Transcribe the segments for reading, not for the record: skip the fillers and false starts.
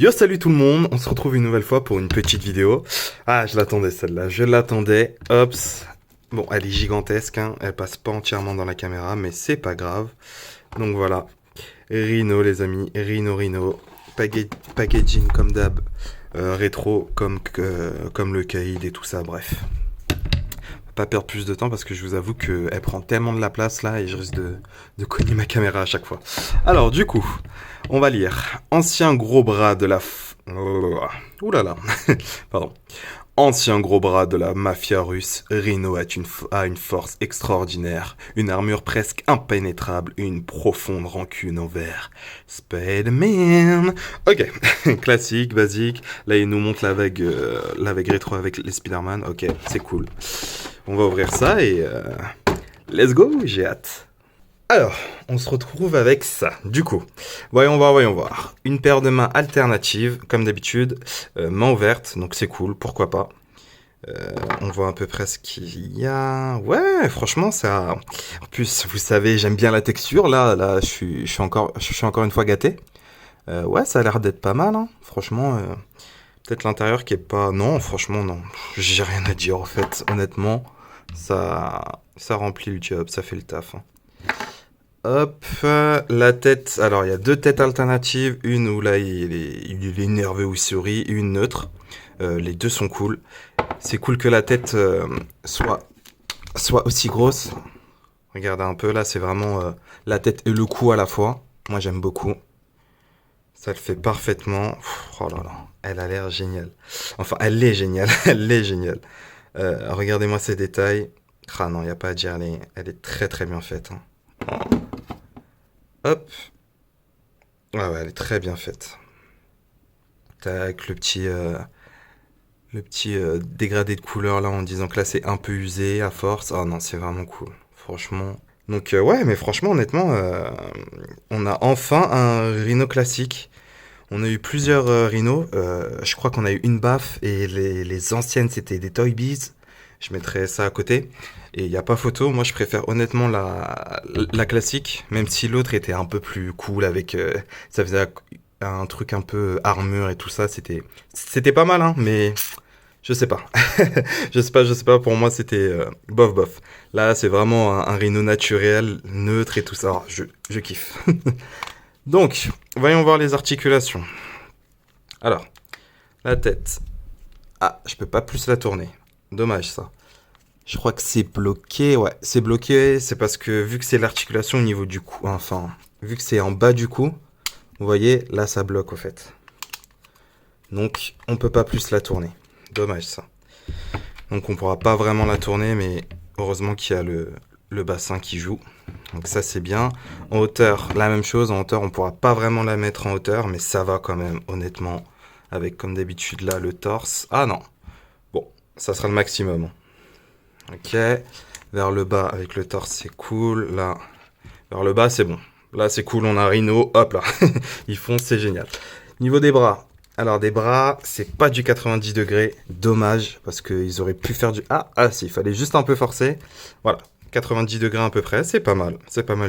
Yo, salut tout le monde, on se retrouve une nouvelle fois pour une petite vidéo. Ah, je l'attendais celle-là, je l'attendais. Hops. Bon, elle est gigantesque, hein. Elle passe pas entièrement dans la caméra, mais c'est pas grave. Donc voilà, Rhino les amis, Rhino. Packaging comme d'hab, rétro comme le Kaïd et tout ça, bref. Pas perdre plus de temps parce que je vous avoue qu'elle prend tellement de la place là et je risque de cogner ma caméra à chaque fois. Alors du coup, on va lire. Ancien gros bras de la... Ouh là là, pardon. Ancien gros bras de la mafia russe, Rhino a une force extraordinaire, une armure presque impénétrable et une profonde rancune envers Spider-Man. Ok, classique, basique. Là, il nous montre la vague rétro avec les Spider-Man. Ok, c'est cool. On va ouvrir ça et let's go, j'ai hâte. Alors, on se retrouve avec ça. Du coup, voyons voir. Une paire de mains alternative, comme d'habitude, main ouverte, donc c'est cool, pourquoi pas. On voit à peu près ce qu'il y a. Ouais, franchement, ça. En plus, vous savez, j'aime bien la texture. Là, je suis encore une fois gâté. Ouais, ça a l'air d'être pas mal, hein. Franchement, peut-être l'intérieur qui est pas. Non, franchement, non. J'ai rien à dire en fait. Honnêtement, ça remplit le job, ça fait le taf, hein. Hop, la tête. Alors, il y a deux têtes alternatives. Une où là, il est nerveux ou il sourit. Une neutre. Les deux sont cool. C'est cool que la tête soit aussi grosse. Regardez un peu, là, c'est vraiment la tête et le cou à la fois. Moi, j'aime beaucoup. Ça le fait parfaitement. Oh là là, elle a l'air géniale. Enfin, elle est géniale. Elle est géniale. Regardez-moi ces détails. Ah non, il n'y a pas à dire. Elle est très très bien faite, hein. Hop. Ouais, elle est très bien faite. Tac, le petit dégradé de couleur là en disant que là c'est un peu usé à force. Ah non, c'est vraiment cool. Franchement. Donc ouais, mais franchement, honnêtement, on a enfin un Rhino classique. On a eu plusieurs Rhinos. Je crois qu'on a eu une baffe et les anciennes c'était des Toy Biz. Je mettrai ça à côté. Et il n'y a pas photo. Moi, je préfère honnêtement la classique, même si l'autre était un peu plus cool avec. Ça faisait un truc un peu armure et tout ça. C'était pas mal, hein, mais je sais pas. Je sais pas. Pour moi, c'était bof. Là, c'est vraiment un Rhino naturel, neutre et tout ça. Alors, je kiffe. Donc, voyons voir les articulations. Alors, la tête. Ah, je peux pas plus la tourner. Dommage ça. Je crois que c'est bloqué. Ouais, c'est bloqué. C'est parce que vu que c'est l'articulation au niveau du cou, enfin, vu que c'est en bas du cou, vous voyez, là ça bloque au fait. Donc, on peut pas plus la tourner. Dommage ça. Donc, on pourra pas vraiment la tourner, mais heureusement qu'il y a le bassin qui joue. Donc ça c'est bien. En hauteur, la même chose. En hauteur, on pourra pas vraiment la mettre en hauteur, mais ça va quand même, honnêtement. Avec comme d'habitude là le torse. Ah non. Bon, ça sera le maximum. Ok. Vers le bas avec le torse c'est cool. Là, vers le bas c'est bon. Là c'est cool, on a un Rhino. Hop là. Ils font, c'est génial. Niveau des bras. Alors des bras, c'est pas du 90 degrés. Dommage, parce qu'ils auraient pu faire du... Ah si, il fallait juste un peu forcer. Voilà. 90 degrés à peu près, c'est pas mal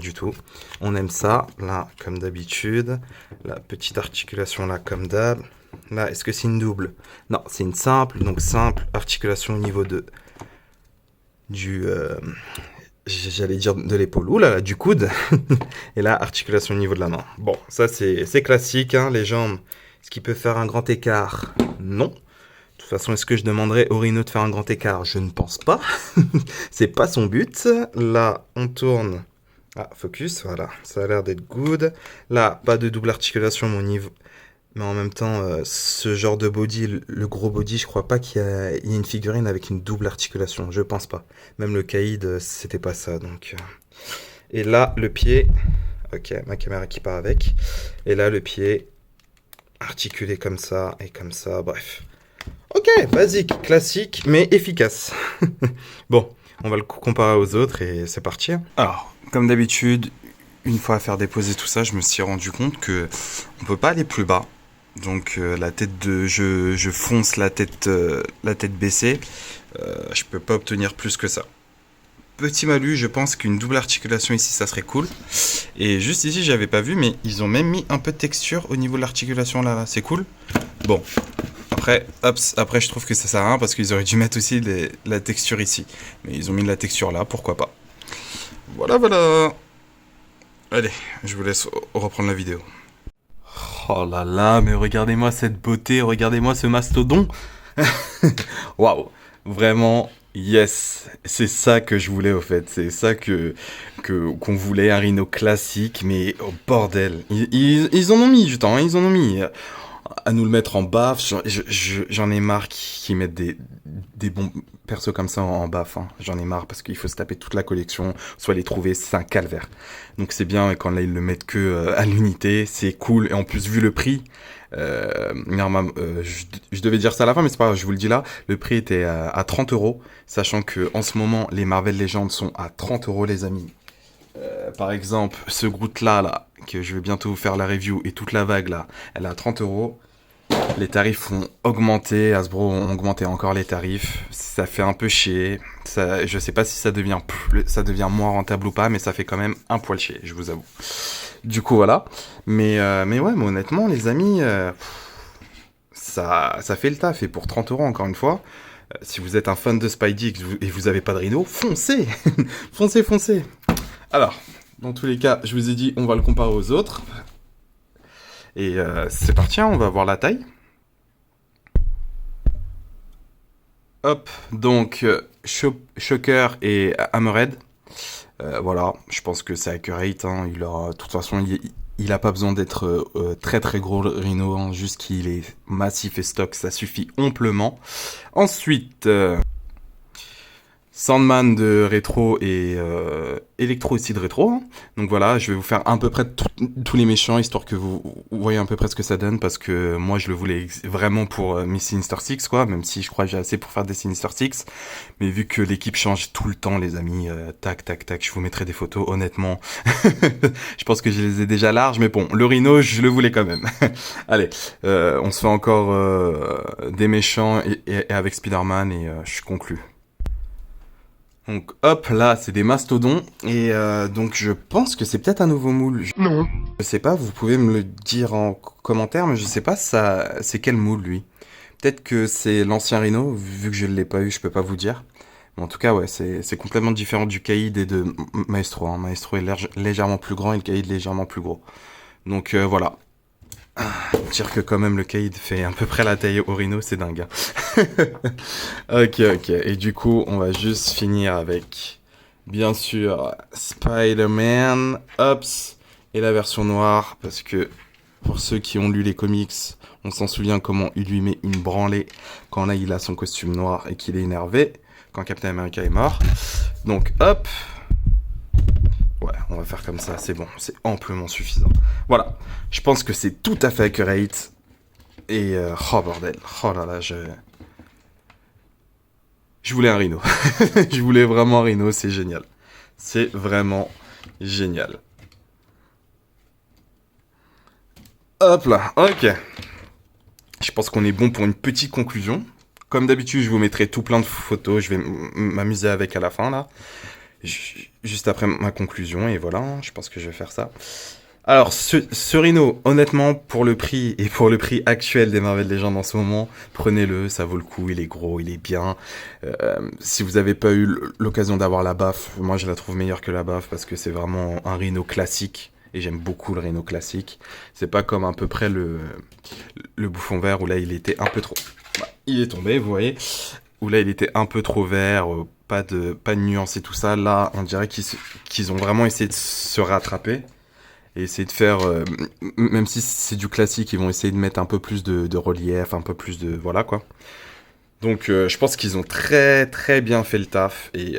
du tout. On aime ça, là, comme d'habitude. La petite articulation là, comme d'hab. Là, est-ce que c'est une double? Non, c'est une simple, donc simple articulation au niveau j'allais dire de l'épaule, ouh là, du coude. Et là, articulation au niveau de la main. Bon, ça c'est classique, hein, les jambes. Est-ce qu'il peut faire un grand écart? Non. De toute façon, est-ce que je demanderais au Rhino de faire un grand écart? Je ne pense pas. C'est pas son but. Là, on tourne. Ah, focus, voilà. Ça a l'air d'être good. Là, pas de double articulation, mon niveau. Mais en même temps, ce genre de body, le gros body, je crois pas qu'il y ait une figurine avec une double articulation. Je pense pas. Même le Kaïd, c'était pas ça. Donc, Et là, le pied. Ok, ma caméra qui part avec. Et là, le pied articulé comme ça et comme ça. Bref. Ok, basique, classique, mais efficace. Bon, on va le comparer aux autres et c'est parti. Alors, comme d'habitude, une fois à faire déposer tout ça, je me suis rendu compte que on peut pas aller plus bas. Donc la tête je fonce la tête baissée. Je peux pas obtenir plus que ça. petit malus, je pense qu'une double articulation ici, ça serait cool. Et juste ici, j'avais pas vu, mais ils ont même mis un peu de texture au niveau de l'articulation là, c'est cool. Bon, après, après je trouve que ça sert à rien parce qu'ils auraient dû mettre aussi la texture ici. Mais ils ont mis de la texture là, pourquoi pas. Voilà, voilà. Allez, je vous laisse reprendre la vidéo. Oh là là, mais regardez-moi cette beauté, regardez-moi ce mastodon. Waouh, vraiment, yes, c'est ça que je voulais au fait, c'est ça qu'on voulait, un rhino classique, mais oh, bordel, ils en ont mis du temps, hein, ils en ont mis à nous le mettre en baffe. J'en ai marre qu'ils mettent des bons persos comme ça en baffe, hein. J'en ai marre parce qu'il faut se taper toute la collection, soit les trouver, c'est un calvaire. Donc c'est bien quand là ils le mettent que à l'unité, c'est cool, et en plus vu le prix, je devais dire ça à la fin, mais c'est pas grave, je vous le dis là, le prix était à 30 €, sachant que en ce moment les Marvel Legends sont à 30 € les amis. Par exemple, ce Groot là, que je vais bientôt vous faire la review, et toute la vague là, elle est à 30 €. Les tarifs ont augmenté, Hasbro ont augmenté encore les tarifs, ça fait un peu chier. Ça, je sais pas si ça devient moins rentable ou pas, mais ça fait quand même un poil chier, je vous avoue. Du coup voilà, mais honnêtement les amis, ça fait le taf, et pour 30 € encore une fois. Si vous êtes un fan de Spidey et vous avez pas de rhino, foncez. Foncez. Alors, dans tous les cas, je vous ai dit, on va le comparer aux autres. Et c'est parti, hein, on va voir la taille. Hop, donc Shocker et Hammerhead. Voilà, je pense que c'est accurate, hein, de toute façon, il a pas besoin d'être très très gros le rhino, hein, juste qu'il est massif et stock, ça suffit amplement. Ensuite... Sandman de rétro et Electro aussi de rétro, hein. Donc voilà, je vais vous faire à peu près tous les méchants, histoire que vous voyez à peu près ce que ça donne, parce que moi je le voulais vraiment pour mes Sinister Six, quoi, même si je crois que j'ai assez pour faire des Sinister Six. Mais vu que l'équipe change tout le temps, les amis, tac, je vous mettrai des photos, honnêtement. Je pense que je les ai déjà larges, mais bon, le Rhino, je le voulais quand même. Allez, on se fait encore des méchants et avec Spider-Man, et je conclus. Donc hop, là c'est des mastodons, et donc je pense que c'est peut-être un nouveau moule. Non. Je sais pas, vous pouvez me le dire en commentaire, mais je sais pas c'est quel moule lui. Peut-être que c'est l'ancien Rhino, vu que je ne l'ai pas eu, je peux pas vous dire. Mais en tout cas ouais, c'est complètement différent du Kaïd et de Maestro, hein. Maestro est légèrement plus grand et le Kaïd légèrement plus gros. Donc voilà. Dire que quand même le Kaïd fait à peu près la taille au Rhino, c'est dingue, hein. Ok. Et du coup, on va juste finir avec, bien sûr, Spider-Man, Ops, et la version noire, parce que pour ceux qui ont lu les comics, on s'en souvient comment il lui met une branlée quand là il a son costume noir et qu'il est énervé, quand Captain America est mort. Donc hop. Ouais, on va faire comme ça, c'est bon, c'est amplement suffisant. Voilà, je pense que c'est tout à fait accurate. Et oh bordel, oh là là, je voulais un rhino. Je voulais vraiment un rhino, c'est génial. C'est vraiment génial. Hop là, ok. Je pense qu'on est bon pour une petite conclusion. Comme d'habitude, je vous mettrai tout plein de photos, je vais m'amuser avec à la fin là. Juste après ma conclusion, et voilà, je pense que je vais faire ça. Alors, ce Rhino, honnêtement, pour le prix, et pour le prix actuel des Marvel Legends en ce moment, prenez-le, ça vaut le coup, il est gros, il est bien. Si vous n'avez pas eu l'occasion d'avoir la baffe, moi je la trouve meilleure que la baffe, parce que c'est vraiment un Rhino classique, et j'aime beaucoup le Rhino classique. C'est pas comme à peu près le bouffon vert, où là il était un peu trop... Bah, il est tombé, vous voyez, où là il était un peu trop vert, pas de nuance et tout ça. Là, on dirait qu'ils ont vraiment essayé de se rattraper et essayer de faire, même si c'est du classique, ils vont essayer de mettre un peu plus de relief, un peu plus de... Voilà, quoi. Donc, je pense qu'ils ont très, très bien fait le taf. Et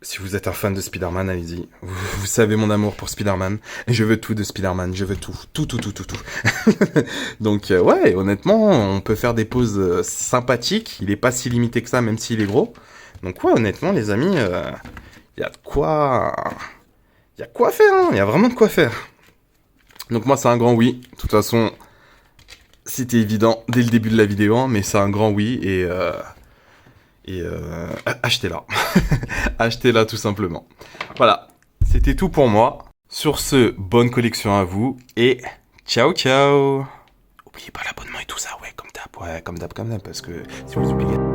si vous êtes un fan de Spider-Man, allez-y. Vous savez mon amour pour Spider-Man. Et je veux tout de Spider-Man. Je veux tout. Tout. Donc, ouais, honnêtement, on peut faire des poses sympathiques. Il est pas si limité que ça, même s'il est gros. Donc, ouais, honnêtement, les amis, y a de quoi... Il y a quoi faire, hein. Il y a vraiment de quoi faire. Donc moi, c'est un grand oui. De toute façon, c'était évident dès le début de la vidéo, hein, mais c'est un grand oui. Et Et achetez-la. Achetez-la tout simplement. Voilà, c'était tout pour moi. Sur ce, bonne collection à vous et ciao ciao. Oubliez pas l'abonnement et tout ça, ouais, comme d'hab, parce que si vous oubliez...